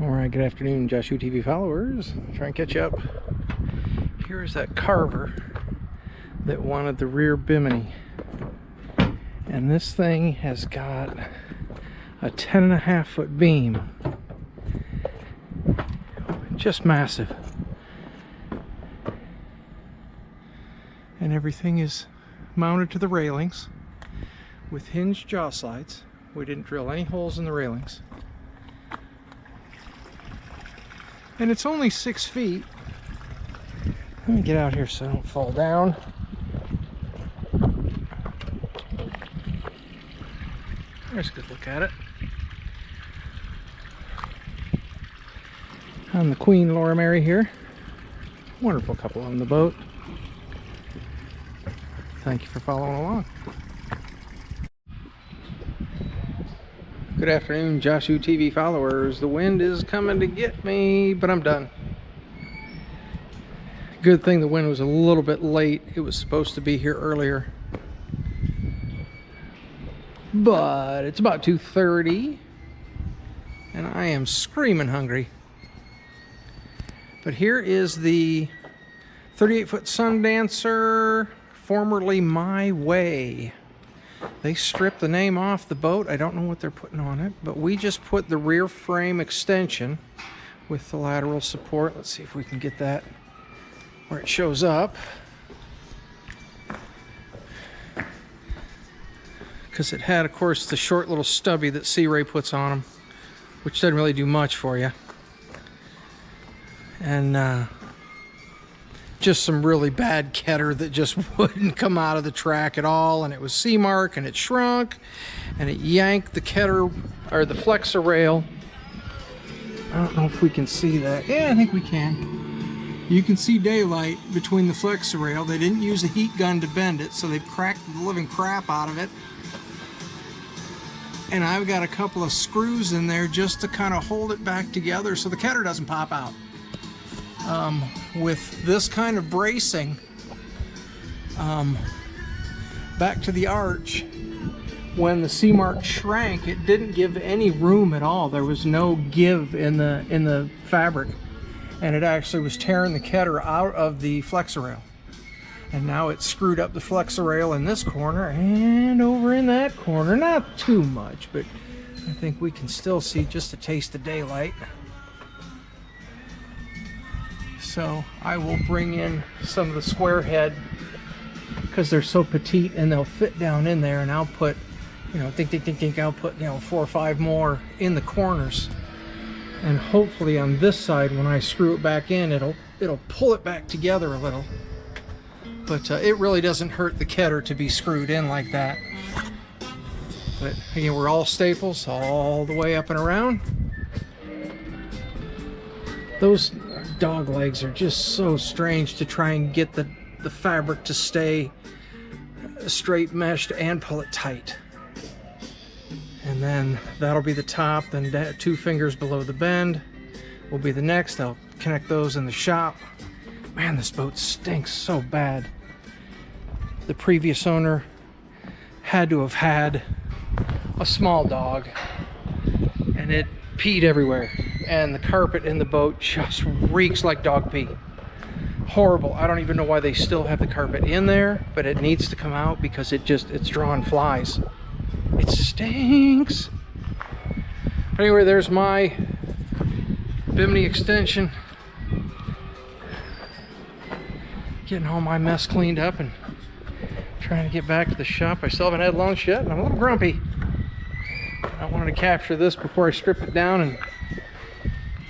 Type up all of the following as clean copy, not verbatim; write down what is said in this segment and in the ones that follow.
Alright, good afternoon, Joshua TV followers. Try and catch up. Here's that Carver that wanted the rear Bimini. And this thing has got a 10.5-foot beam. Just massive. And everything is mounted to the railings with hinged jaw slides. We didn't drill any holes in the railings. And it's only 6 feet. Let me get out here so I don't fall down. There's a good look at it. I'm the Queen Laura Mary here. Wonderful couple on the boat. Thank you for following along. Good afternoon, Joshua TV followers. The wind is coming to get me, but I'm done. Good thing the wind was a little bit late. It was supposed to be here earlier. But it's about 2:30 and I am screaming hungry. But here is the 38-foot Sundancer, formerly My Way. They stripped the name off the boat. I don't know what they're putting on it, but we just put the rear frame extension with the lateral support. Let's see if we can get that where it shows up. Because it had, of course, the short little stubby that SeaRay puts on them, which doesn't really do much for you. And just some really bad ketter that just wouldn't come out of the track at all, and it was C-mark, and it shrunk, and it yanked the ketter, or the flexor rail. I don't know if we can see that. Yeah, I think we can. You can see daylight between the flexor rail. They didn't use a heat gun to bend it, so they've cracked the living crap out of it. And I've got a couple of screws in there just to kind of hold it back together so the ketter doesn't pop out. With this kind of bracing back to the arch, when the C-mark shrank, it didn't give any room at all. There was no give in the fabric, and it actually was tearing the ketter out of the flexor rail. And now it's screwed up the flexor rail in this corner and over in that corner. Not too much, but I think we can still see just a taste of daylight. So I will bring in some of the square head because they're so petite and they'll fit down in there, and I'll put, you know, I'll put, you know, 4 or 5 more in the corners. And hopefully on this side, when I screw it back in, it'll pull it back together a little. But it really doesn't hurt the ketter to be screwed in like that. But again, we're all staples all the way up and around. Those dog legs are just so strange to try and get the fabric to stay straight meshed and pull it tight. And then that'll be the top, then 2 fingers below the bend will be the next. I'll connect those in the shop. Man, this boat stinks so bad. The previous owner had to have had a small dog, and it peed everywhere, and the carpet in the boat just reeks like dog pee. Horrible. I don't even know why they still have the carpet in there, but it needs to come out because it's drawing flies. It stinks. Anyway, there's my Bimini extension. Getting all my mess cleaned up and trying to get back to the shop. I still haven't had lunch yet, and I'm a little grumpy. I wanted to capture this before I stripped it down,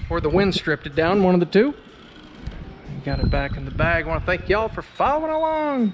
or the wind stripped it down, one of the two. Got it back in the bag. I want to thank y'all for following along.